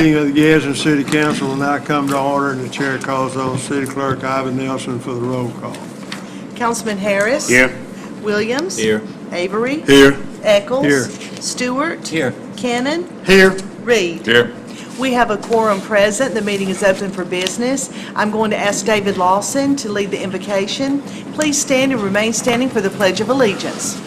meeting of the Gadsden City Council will now come to order, and the chair calls on City Clerk Ivan Nelson for the roll call. Councilman Harris. Here. Williams. Here. Avery. Here. Eccles. Here. Stewart. Here. Cannon. Here. Reed. Here. We have a quorum present. The meeting is open for business. I'm going to ask David Lawson to lead the invocation. Please stand and remain standing for the Pledge of Allegiance.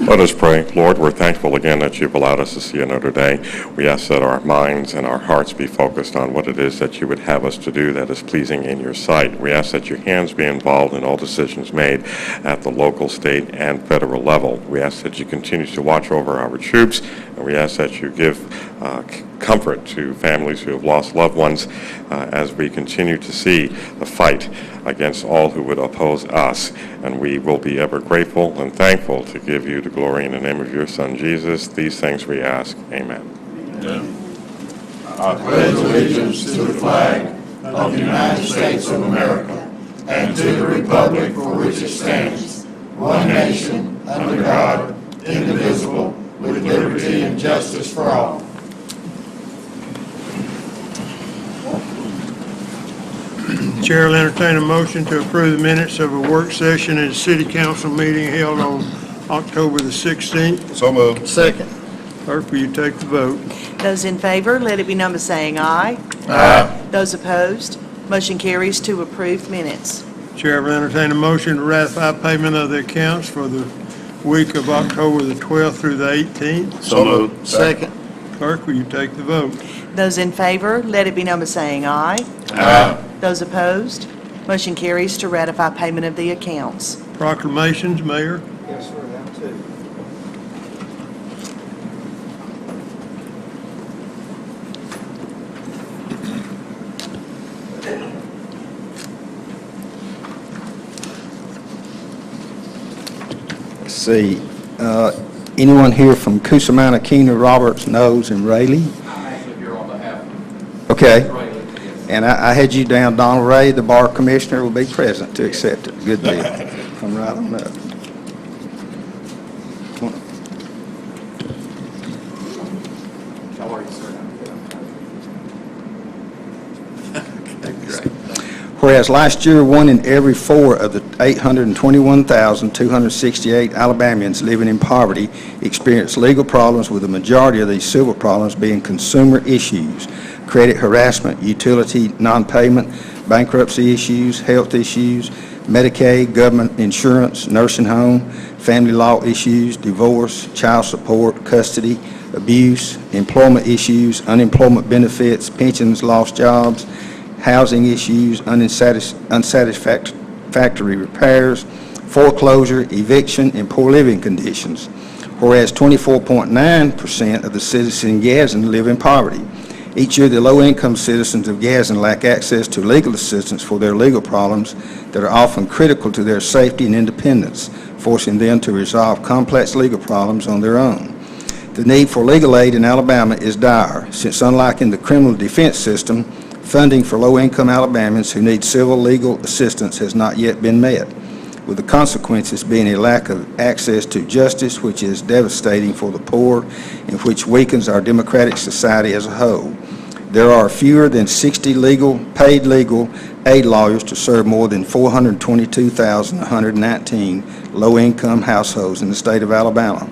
Let us pray. Lord, we're thankful again that you've allowed us to see another day. We ask that our minds and our hearts be focused on what it is that you would have us to do that is pleasing in your sight. We ask that your hands be involved in all decisions made at the local, state, and federal level. We ask that you continue to watch over our troops, and we ask that you give comfort to families who have lost loved ones as we continue to see the fight against all who would oppose us. And we will be ever grateful and thankful to give you the glory in the name of your Son, Jesus. These things we ask. Amen. I pledge allegiance to the flag of the United States of America and to the republic for which it stands, one nation, under God, indivisible, with liberty and justice for all. The chair will entertain a motion to approve the minutes of a work session at a city council meeting held on October the 16th. So moved. Second. Clerk, will you take the vote? Those in favor, let it be known by saying aye. Aye. Those opposed, motion carries to approve minutes. Chair will entertain a motion to ratify payment of the accounts for the week of October the 12th through the 18th. So moved. Second. Clerk, will you take the vote? Those in favor, let it be known by saying aye. Aye. Those opposed, motion carries to ratify payment of the accounts. Proclamations, Mayor. Yes, sir, them too. Let's see, anyone here from Cusamana, Keener, Roberts, Knowles, and Raleigh? I'm actually here on behalf of Okay, Ray. and I had you down, Donald Ray, the bar commissioner, will be present to accept it. Good deal. Come right on up. How are you, sir? Whereas last year, 1 in every 4 of the 821,268 Alabamians living in poverty experienced legal problems, with the majority of these civil problems being consumer issues, credit harassment, utility non-payment, bankruptcy issues, health issues, Medicaid, government insurance, nursing home, family law issues, divorce, child support, custody, abuse, employment issues, unemployment benefits, pensions, lost jobs, housing issues, unsatisfactory repairs, foreclosure, eviction, and poor living conditions. Whereas 24.9% of the citizens in Gadsden live in poverty. Each year, the low-income citizens of Gadsden lack access to legal assistance for their legal problems that are often critical to their safety and independence, forcing them to resolve complex legal problems on their own. The need for legal aid in Alabama is dire, since unlike in the criminal defense system, funding for low-income Alabamians who need civil legal assistance has not yet been met, with the consequences being a lack of access to justice, which is devastating for the poor and which weakens our democratic society as a whole. There are fewer than 60 paid legal aid lawyers to serve more than 422,119 low-income households in the state of Alabama.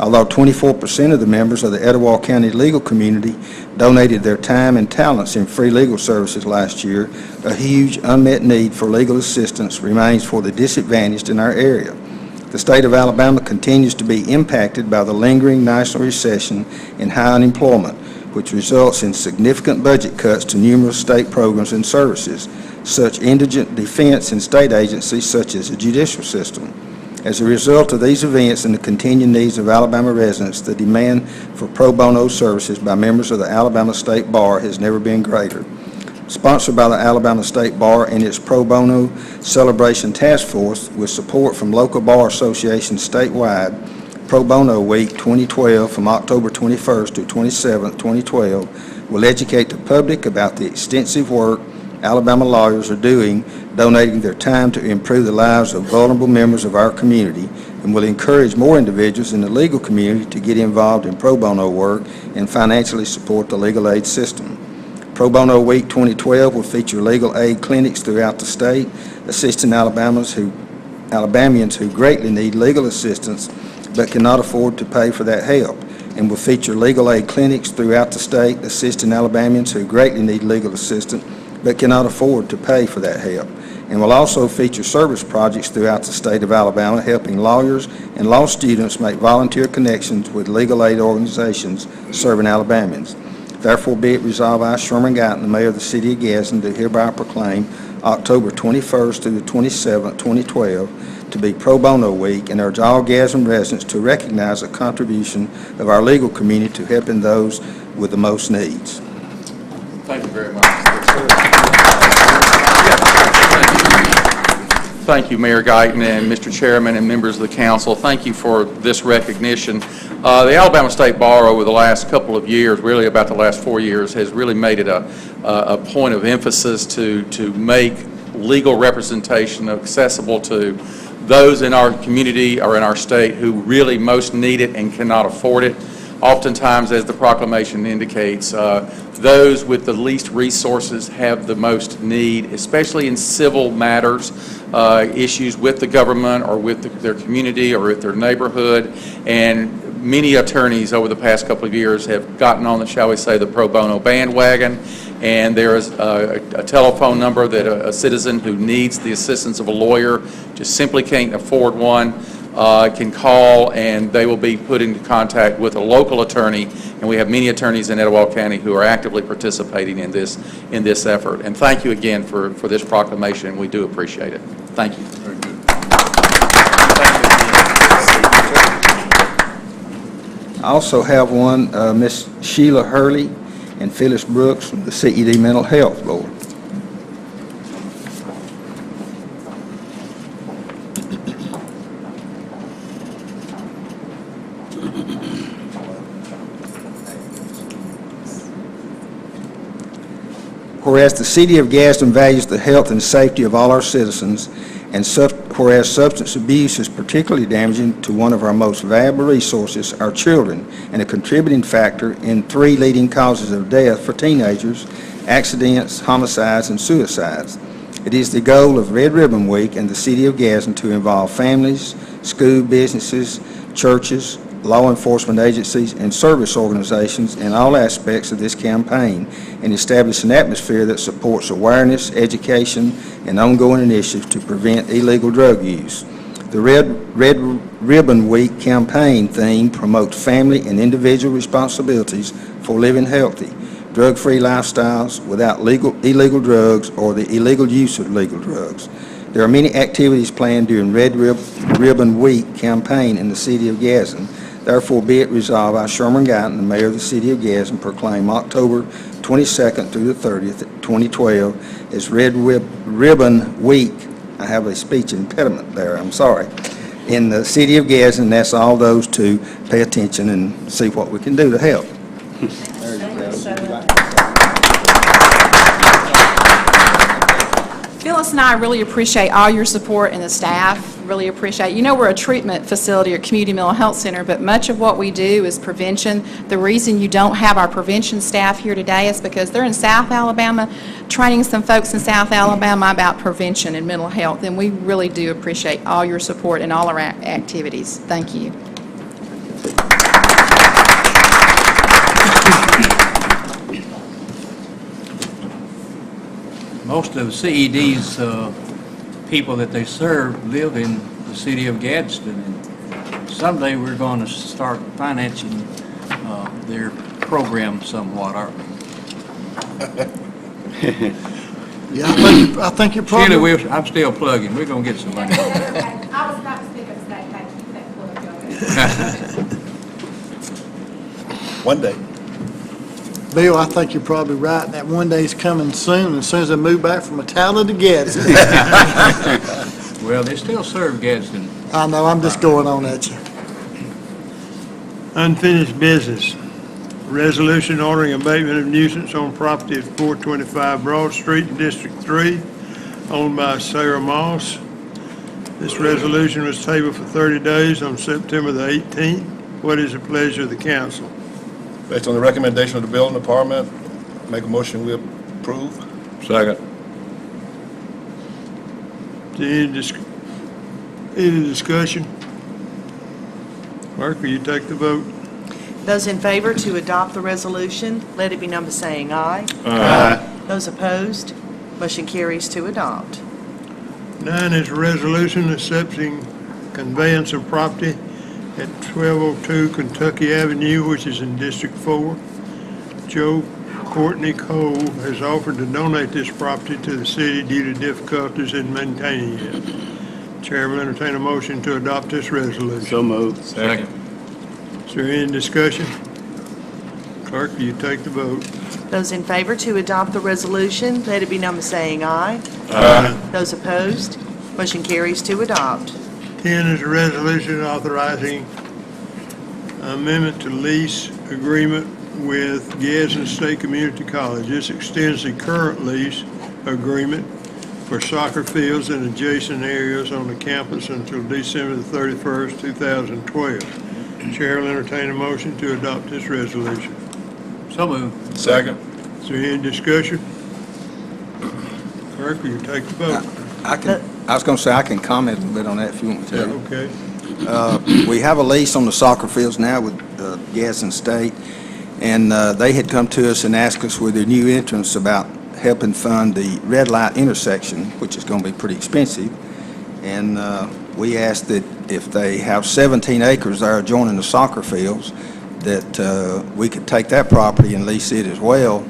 Although 24% of the members of the Etowah County legal community donated their time and talents in free legal services last year, a huge unmet need for legal assistance remains for the disadvantaged in our area. The state of Alabama continues to be impacted by the lingering national recession and high unemployment, which results in significant budget cuts to numerous state programs and services, such indigent defense and state agencies such as the judicial system. As a result of these events and the continued needs of Alabama residents, the demand for pro bono services by members of the Alabama State Bar has never been greater. Sponsored by the Alabama State Bar and its Pro Bono Celebration Task Force, with support from local bar associations statewide, Pro Bono Week 2012 from October 21st to 27th, 2012 will educate the public about the extensive work Alabama lawyers are doing, donating their time to improve the lives of vulnerable members of our community, and and will encourage more individuals in the legal community to get involved in pro bono work and financially support the legal aid system. Pro Bono Week 2012 will feature legal aid clinics throughout the state, assisting Alabamians who greatly need legal assistance but cannot afford to pay for that help, and will feature legal aid clinics throughout the state, assisting Alabamians who greatly need legal assistance but cannot afford to pay for that help, and will also feature service projects throughout the state of Alabama, helping lawyers and law students make volunteer connections with legal aid organizations serving Alabamians. Therefore, be it resolved, I, Sherman Guyton, the mayor of the city of Gadsden, do hereby proclaim October 21st through the 27th, 2012, to be Pro Bono Week, and urge all Gadsden residents to recognize the contribution of our legal community to helping those with the most needs. Thank you very much. Thank you, Mayor Guyton and Mr. Chairman and members of the council. Thank you for this recognition. The Alabama State Bar over the last couple of years, really about the last 4 years, has really made it a point of emphasis to make legal representation accessible to those in our community or in our state who really most need it and cannot afford it. Oftentimes, as the proclamation indicates, those with the least resources have the most need, especially in civil matters, issues with the government or with their community or with their neighborhood. And many attorneys over the past couple of years have gotten on the, shall we say, the pro bono bandwagon. And there is a telephone number that a citizen who needs the assistance of a lawyer, just simply can't afford one, can call, and they will be put into contact with a local attorney. And we have many attorneys in Etowah County who are actively participating in this effort. And thank you again for this proclamation. We do appreciate it. Thank you. Very good. I also have one, Ms. Sheila Hurley and Phyllis Brooks from the CED Mental Health Board. Whereas the city of Gadsden values the health and safety of all our citizens, and whereas substance abuse is particularly damaging to one of our most valuable resources, our children, and a contributing factor in 3 leading causes of death for teenagers: accidents, homicides, and suicides. It is the goal of Red Ribbon Week and the city of Gadsden to involve families, school, businesses, churches, law enforcement agencies, and service organizations in all aspects of this campaign, and establish an atmosphere that supports awareness, education, and ongoing initiatives to prevent illegal drug use. The Red Ribbon Week campaign theme promotes family and individual responsibilities for living healthy, drug-free lifestyles without illegal drugs or the illegal use of legal drugs. There are many activities planned during Red Ribbon Week campaign in the city of Gadsden. Therefore, be it resolved, I, Sherman Guyton, the mayor of the city of Gadsden, proclaim October 22nd through the 30th, 2012, as Red Ribbon Week. I have a speech impediment there, I'm sorry. In the city of Gadsden, and that's all those to pay attention and see what we can do to help. Phyllis and I really appreciate all your support, and the staff really appreciate it. You know, we're a treatment facility or community mental health center, but much of what we do is prevention. The reason you don't have our prevention staff here today is because they're in South Alabama training some folks in South Alabama about prevention and mental health, and we really do appreciate all your support and all our activities. Thank you. Most of CED's people that they serve live in the city of Gadsden, and someday we're going to start financing their program somewhat, aren't we? Yeah, I think you're probably... Sheila, I'm still plugging. We're going to get some money. I was about to speak up today, thank you for that plug. One day. Bill, I think you're probably right. That one day's coming soon, as soon as I move back from Atala to Gadsden. Well, they still serve Gadsden. I know, I'm just going on at you. Unfinished business. Resolution ordering abatement of nuisance on property at 425 Broad Street in District 3, owned by Sarah Moss. This resolution was tabled for 30 days on September the 18th. What is the pleasure of the council? Based on the recommendation of the building department, make a motion we approve. Second. Any discussion? Clerk, will you take the vote? Those in favor to adopt the resolution, let it be known by saying aye. Aye. Those opposed, motion carries to adopt. 9 is a resolution accepting conveyance of property at 1202 Kentucky Avenue, which is in District 4. Joe Courtney Cole has offered to donate this property to the city due to difficulties in maintaining it. Chair will entertain a motion to adopt this resolution. So moved. Second. Is there any discussion? Clerk, will you take the vote? Those in favor to adopt the resolution, let it be known by saying aye. Aye. Those opposed, motion carries to adopt. 10 is a resolution authorizing amendment to lease agreement with Gadsden State Community College. This extends the current lease agreement for soccer fields in adjacent areas on the campus until December the 31st, 2012. Chair will entertain a motion to adopt this resolution. So moved. Second. Is there any discussion? Clerk, will you take the vote? I was going to say, I can comment a little bit on that if you want me to. Okay. We have a lease on the soccer fields now with Gadsden State, and they had come to us and asked us with their new entrance about helping fund the red light intersection, which is going to be pretty expensive. And we asked that if they have 17 acres there adjoining the soccer fields, that we could take that property and lease it as well,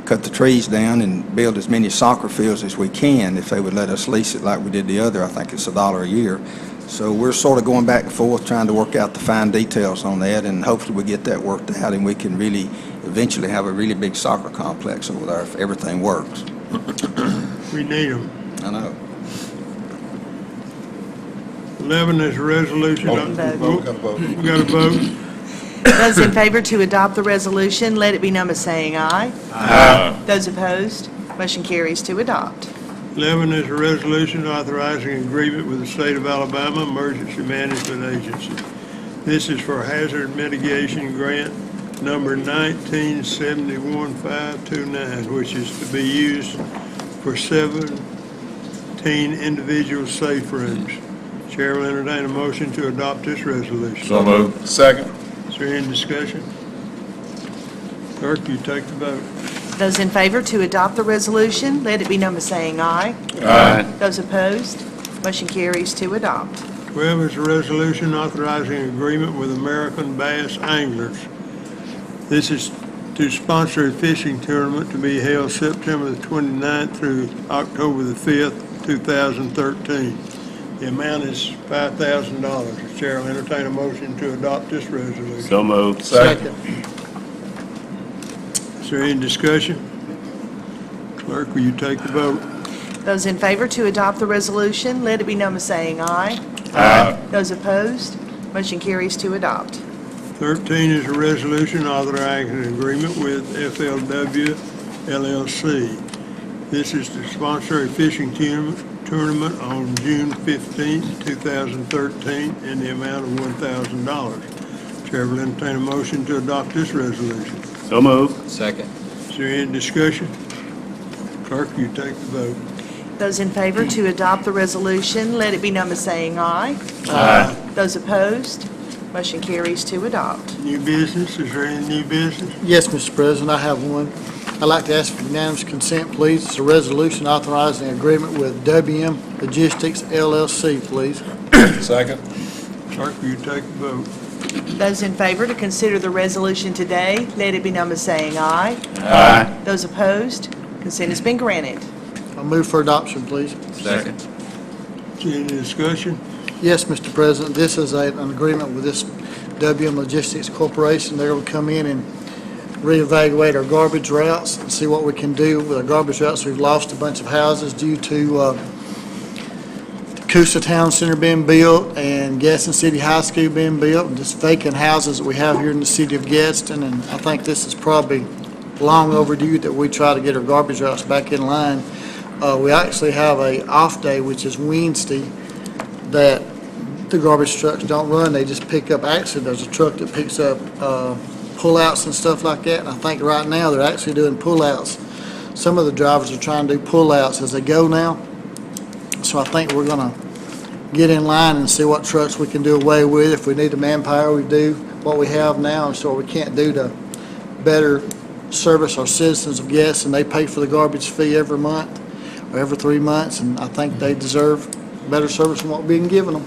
cut the trees down and build as many soccer fields as we can if they would let us lease it like we did the other. I think it's $1 a year. So we're sort of going back and forth trying to work out the fine details on that, and hopefully we get that worked out and we can really eventually have a really big soccer complex over there if everything works. We need them. I know. 11 is a resolution. Vote. Vote. Got a vote. We got a vote. Those in favor to adopt the resolution, let it be known by saying aye. Aye. Those opposed, motion carries to adopt. 11 is a resolution authorizing agreement with the State of Alabama Emergency Management Agency. This is for hazard mitigation grant number 1971529, which is to be used for 17 individual safe rooms. Chair will entertain a motion to adopt this resolution. So moved. Second. Is there any discussion? Clerk, you take the vote. Those in favor to adopt the resolution, let it be known by saying aye. Aye. Those opposed, motion carries to adopt. 12 is a resolution authorizing agreement with American Bass Anglers. This is to sponsor a fishing tournament to be held September the 29th through October the 5th, 2013. The amount is $5,000. The chair will entertain a motion to adopt this resolution. So moved. Second. Is there any discussion? Clerk, will you take the vote? Those in favor to adopt the resolution, let it be known by saying aye. Aye. Those opposed, motion carries to adopt. 13 is a resolution authorizing an agreement with FLW LLC. This is to sponsor a fishing tournament on June 15, 2013, in the amount of $1,000. Chair will entertain a motion to adopt this resolution. So moved. Second. Is there any discussion? Clerk, you take the vote. Those in favor to adopt the resolution, let it be known by saying aye. Aye. Those opposed, motion carries to adopt. New business, is there any new business? Yes, Mr. President, I have one. I'd like to ask for unanimous consent, please. It's a resolution authorizing agreement with WM Logistics LLC, please. Second. Clerk, will you take the vote? Those in favor to consider the resolution today, let it be known by saying aye. Aye. Those opposed, consent has been granted. I'll move for adoption, please. Second. Is there any discussion? Yes, Mr. President, this is an agreement with this WM Logistics Corporation. They're going to come in and reevaluate our garbage routes and see what we can do with our garbage routes. We've lost a bunch of houses due to Coosa Town Center being built and Gadsden City High School being built, and just vacant houses that we have here in the city of Gadsden. And I think this is probably long overdue that we try to get our garbage routes back in line. We actually have a off day, which is Wednesday, that the garbage trucks don't run, they just pick up, actually, there's a truck that picks up pullouts and stuff like that, and I think right now they're actually doing pullouts. Some of the drivers are trying to do pullouts as they go now, so I think we're gonna get in line and see what trucks we can do away with. If we need the manpower, we do what we have now, and so what we can't do to better service our citizens of Gadsden. They pay for the garbage fee every month, or every 3 months, and I think they deserve better service than what we've been giving them.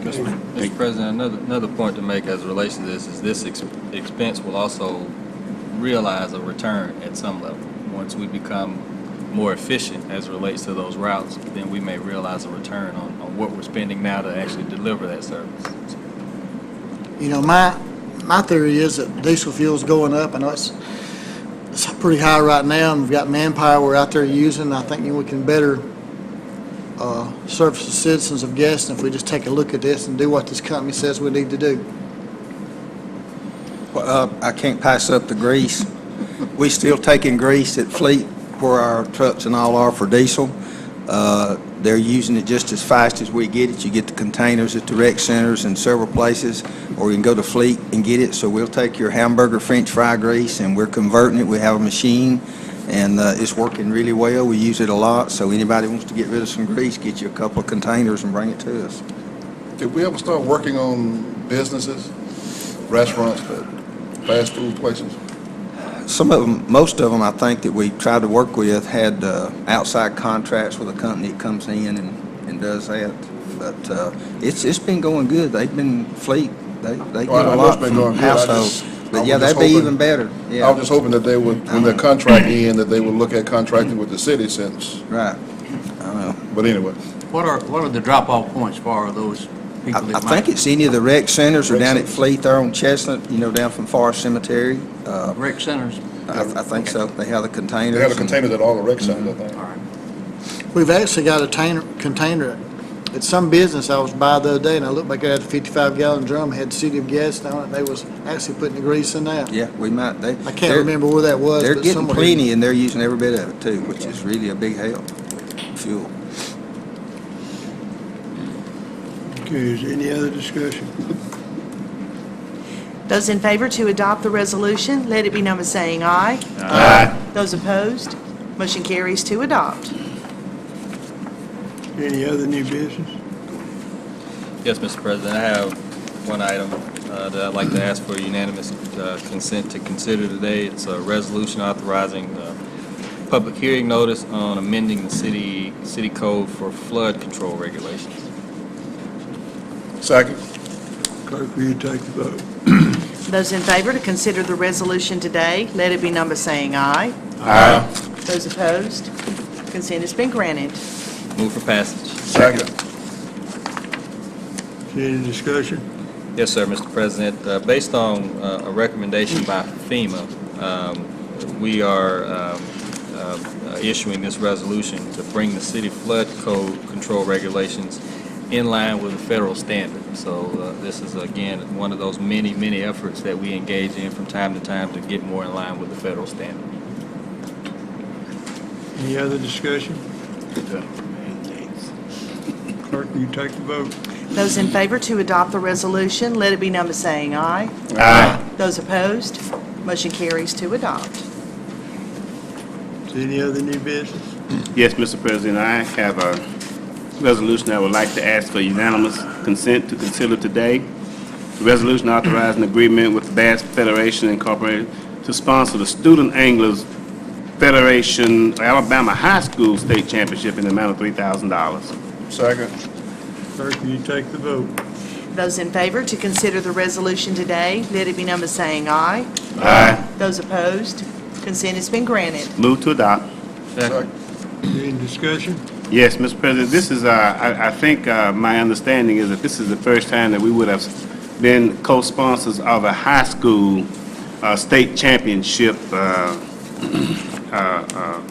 Mr. President, another point to make as it relates to this is this expense will also realize a return at some level. Once we become more efficient as it relates to those routes, then we may realize a return on what we're spending now to actually deliver that service. You know, my theory is that diesel fuel's going up. I know it's pretty high right now, and we've got manpower we're out there using. I think we can better service the citizens of Gadsden if we just take a look at this and do what this company says we need to do. Well, I can't pass up the grease. We still taking grease at Fleet where our trucks and all are for diesel. They're using it just as fast as we get it. You get the containers at the rec centers and several places, or you can go to Fleet and get it. So we'll take your hamburger French fry grease and we're converting it. We have a machine, and it's working really well. We use it a lot, so anybody wants to get rid of some grease, get you a couple of containers and bring it to us. Did we ever start working on businesses, restaurants, fast food places? Some of them, most of them, I think, that we tried to work with had outside contracts with a company that comes in and does that. But it's been going good. They've been Fleet. They get a lot from households. But yeah, that'd be even better. Yeah. I was just hoping that they would, when their contract ends, that they would look at contracting with the city since. Right. I know. But anyway. What are the drop-off points for those people I that might? think it's any of the rec centers or Rec down at centers. Fleet there on Chestnut, down from Forest Cemetery. Rec centers? I think so. They have the containers. They have a and- container at all the rec centers, I think. All right. We've actually got a container at some business I was by the other day, and I looked back at a 55-gallon drum, had City of Gadsden on it. They was actually putting the grease in there. Yeah, we might. I can't remember where that was, They're but getting somewhere. plenty, and they're using every bit of it, too, which is really a big help. Fuel. Okay, is there any other discussion? Those in favor to adopt the resolution, let it be known by saying aye. Aye. Those opposed, motion carries to adopt. Any other new business? Yes, Mr. President, I have one item that I'd like to ask for unanimous consent to consider today. It's a resolution authorizing public hearing notice on amending the city code for flood control regulations. Second. Clerk, will you take the vote? Those in favor to consider the resolution today, let it be known by saying aye. Aye. Those opposed, consent has been granted. Move for passage. Second. Any discussion? Yes, sir, Mr. President. Based on a recommendation by FEMA, we are issuing this resolution to bring the city flood code control regulations in line with the federal standard. So this is, again, one of those many, many efforts that we engage in from time to time to get more in line with the federal standard. Any other discussion? Clerk, will you take the vote? Those in favor to adopt the resolution, let it be known by saying aye. Aye. Those opposed, motion carries to adopt. Is there any other new business? Yes, Mr. President, I have a resolution I would like to ask for unanimous consent to consider today. The resolution authorizing agreement with the Bass Federation Incorporated to sponsor the Student Anglers Federation Alabama High School State Championship in the amount of $3,000. Second. Clerk, will you take the vote? Those in favor to consider the resolution today, let it be known by saying aye. Aye. Those opposed, consent has been granted. Move to adopt. Second. Any discussion? Yes, Mr. President, this is, I think my understanding is that this is the first time that we would have been co-sponsors of a high school state championship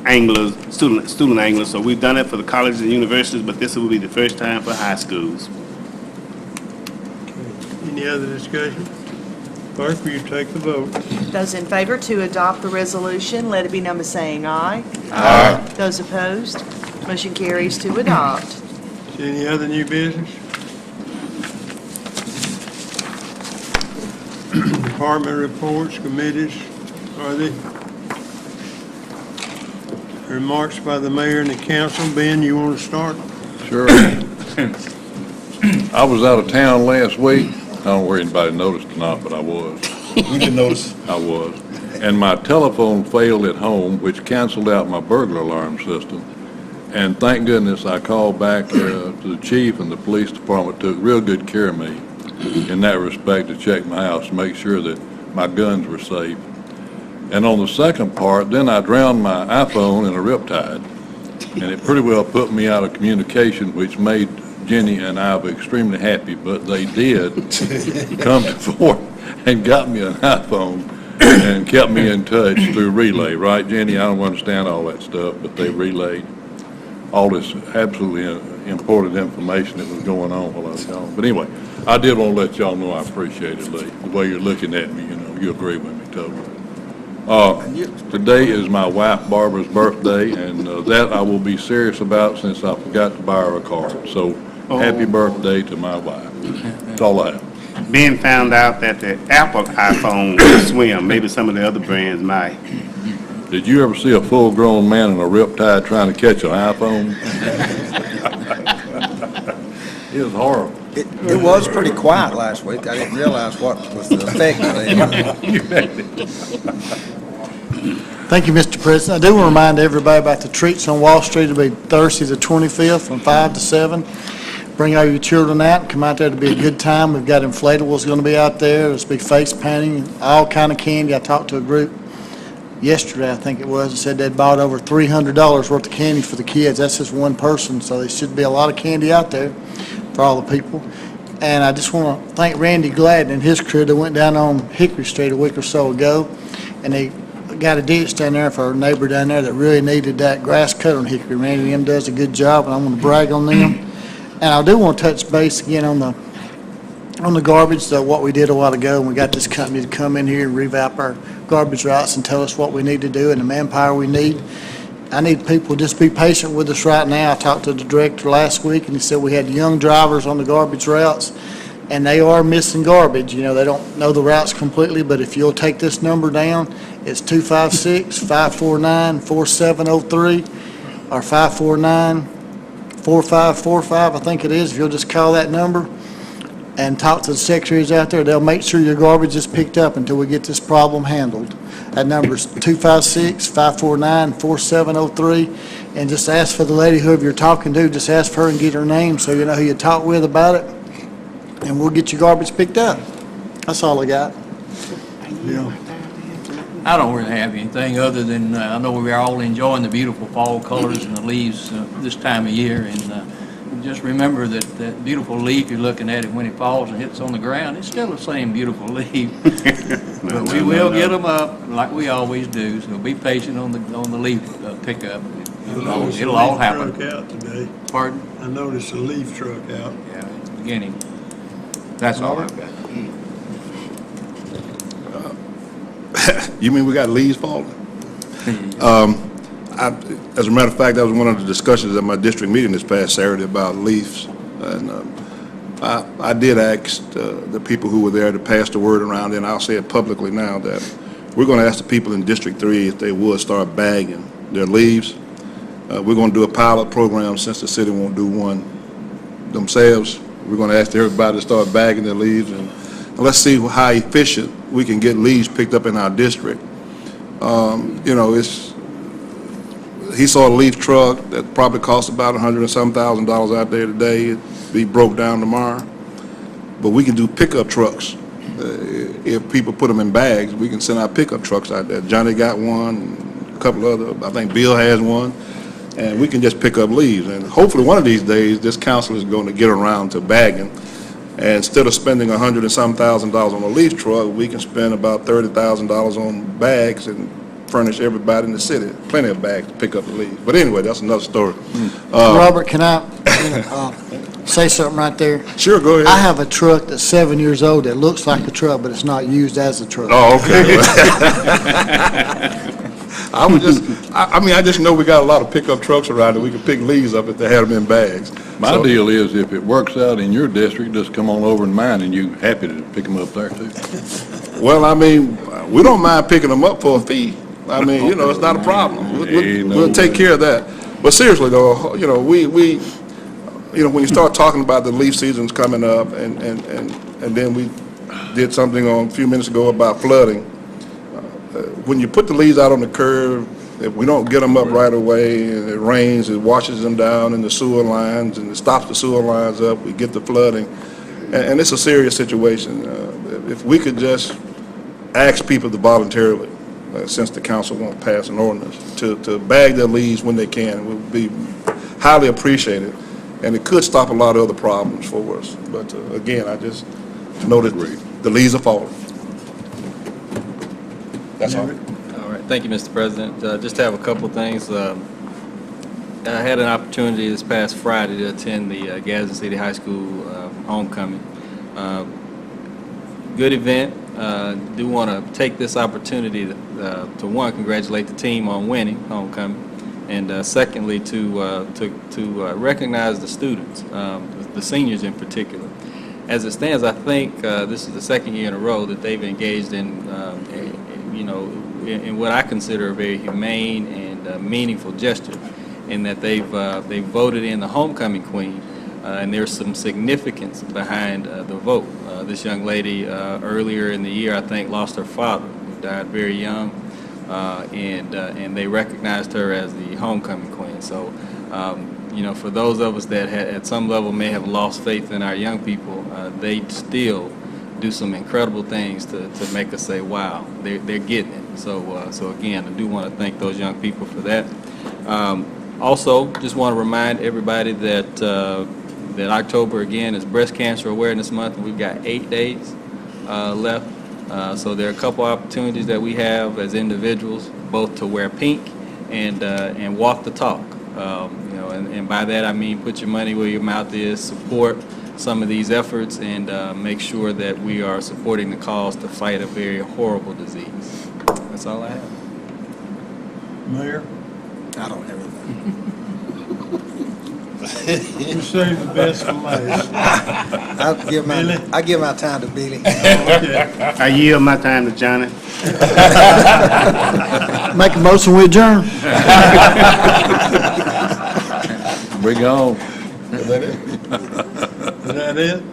anglers, student anglers. So we've done it for the colleges and universities, but this will be the first time for high schools. Any other discussion? Clerk, will you take the vote? Those in favor to adopt the resolution, let it be known by saying aye. Aye. Those opposed, Motion carries to adopt. Any other new business? Department reports, committees, are they? Remarks by the mayor and the council. Ben, you want to start? Sure. I was out of town last week. I don't know whether anybody noticed or not, but I was. We can notice. I was. And my telephone failed at home, which canceled out my burglar alarm system. And thank goodness I called back to the chief, and the police department took real good care of me in that respect, to check my house, to make sure that my guns were safe. And on the second part, then I drowned my iPhone in a riptide, and it pretty well put me out of communication, which made Jenny and I extremely happy, but they did come to fore and got me an iPhone and kept me in touch through relay, right, Jenny? I don't understand all that stuff, but they relayed all this absolutely important information that was going on while I was gone. But anyway, I did want to let y'all know I appreciate it, Lee, the way you're looking at me, you agree with me totally. Today is my wife Barbara's birthday, and that I will be serious about, since I forgot to buy her a card. So happy birthday to my wife. That's all I have. Ben found out that the Apple iPhone will swim. Maybe some of the other brands might. Did you ever see a full-grown man in a riptide trying to catch an iPhone? It was horrible. It was pretty quiet last week. I didn't realize what was the effect of it. Thank you, Mr. President. I do want to remind everybody about the treats on Wall Street. It'll be Thursday the 25th from 5 to 7. Bring all your children out. Come out there to be a good time. We've got inflatables going to be out there. There's be face painting, all kind of candy. I talked to a group yesterday, I think it was, and said they'd bought over $300 worth of candy for the kids. That's just one person, so there should be a lot of candy out there for all the people. And I just want to thank Randy Gladden and his crew that went down on Hickory Street a week or so ago, and they got a ditch down there for our neighbor down there that really needed that grass cut on Hickory. Randy and them does a good job, and I want to brag on them. And I do want to touch base again on the garbage, what we did a while ago, and we got this company to come in here and revamp our garbage routes and tell us what we need to do and the manpower we need. I need people to just be patient with us right now. I talked to the director last week, and he said we had young drivers on the garbage routes, and they are missing garbage. You know, they don't know the routes completely, but if you'll take this number down, it's 256-549-4703 or 549-4545, I think it is. If you'll just call that number and talk to the secretaries out there, they'll make sure your garbage is picked up until we get this problem handled. That number is 256-549-4703, and just ask for the lady, whoever you're talking to, just ask for her and get her name so you know who you talk with about it, and we'll get your garbage picked up. That's all I got. Yeah. I don't really have anything other than, I know we're all enjoying the beautiful fall colors and the leaves this time of year, and just remember that that beautiful leaf, you're looking at it when it falls and hits on the ground, it's still the same beautiful leaf. But we will get them up like we always do, so be patient on the leaf pickup. It'll all happen. Truck out today. Pardon? I noticed a leaf truck out. Yeah, it's beginning. That's all I've got. You mean we got leaves falling? As a matter of fact, that was one of the discussions at my district meeting this past Saturday about leaves. And I did ask the people who were there to pass the word around, and I'll say it publicly now, that we're going to ask the people in District 3 if they would start bagging their leaves. We're going to do a pilot program since the city won't do one themselves. We're going to ask everybody to start bagging their leaves, and let's see how efficient we can get leaves picked up in our district. You know, he saw a leaf truck that probably cost about $100,000 and some out there today. It'd be broke down tomorrow. But we can do pickup trucks. If people put them in bags, we can send our pickup trucks out there. Johnny got one, a couple other, I think Bill has one, and we can just pick up leaves. And hopefully one of these days, this council is going to get around to bagging. And instead of spending $100,000 and some on a leaf truck, we can spend about $30,000 on bags and furnish everybody in the city plenty of bags to pick up the leaves. But anyway, that's another story. Robert, can I say something right there? Sure, go ahead. I have a truck that's 7 years old that looks like a truck, but it's not used as a truck. Oh, okay. I just know we got a lot of pickup trucks around that we can pick leaves up if they had them in bags. My So- deal is if it works out in your district, just come on over in mine and you happy to pick them up there too. Well, I mean, we don't mind picking them up for a fee. I mean, it's not a problem. We'll take care of that. But seriously though, when you start talking about the leaf seasons coming up and then we did something a few minutes ago about flooding, when you put the leaves out on the curb, if we don't get them up right away and it rains, it washes them down in the sewer lines and it stops the sewer lines up, we get the flooding. And it's a serious situation. If we could just ask people to voluntarily, since the council won't pass an ordinance, to bag their leaves when they can, it would be highly appreciated. And it could stop a lot of other problems for us. But again, I just know that the leaves are falling. That's all. All right, thank you, Mr. President. Just have a couple things. I had an opportunity this past Friday to attend the Gadsden City High School homecoming. Good event. Do want to take this opportunity to one, congratulate the team on winning homecoming, and secondly to recognize the students, the seniors in particular. As it stands, I think this is the second year in a row that they've engaged in what I consider a very humane and meaningful gesture, in that they've voted in the homecoming queen, and there's some significance behind the vote. This young lady earlier in the year, I think, lost her father, who died very young, and they recognized her as the homecoming queen. So, for those of us that at some level may have lost faith in our young people, they still do some incredible things to make us say, wow, they're getting it. So again, I do want to thank those young people for that. Also, just want to remind everybody that October, again, is Breast Cancer Awareness Month, and we've got 8 days left. So there are a couple opportunities that we have as individuals, both to wear pink and walk the talk. And by that I mean put your money where your mouth is, support some of these efforts, and make sure that we are supporting the cause to fight a very horrible disease. That's all I have. Mayor? I don't have anything. You saved the best for last. I give my time to Billy. Okay. I yield my time to Johnny. Make a motion, we adjourn. Bring on. Is that it?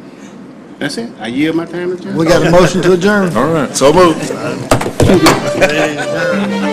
That's it. I yield my time to Johnny. We got a motion to adjourn. All right. So moved. Meeting adjourned.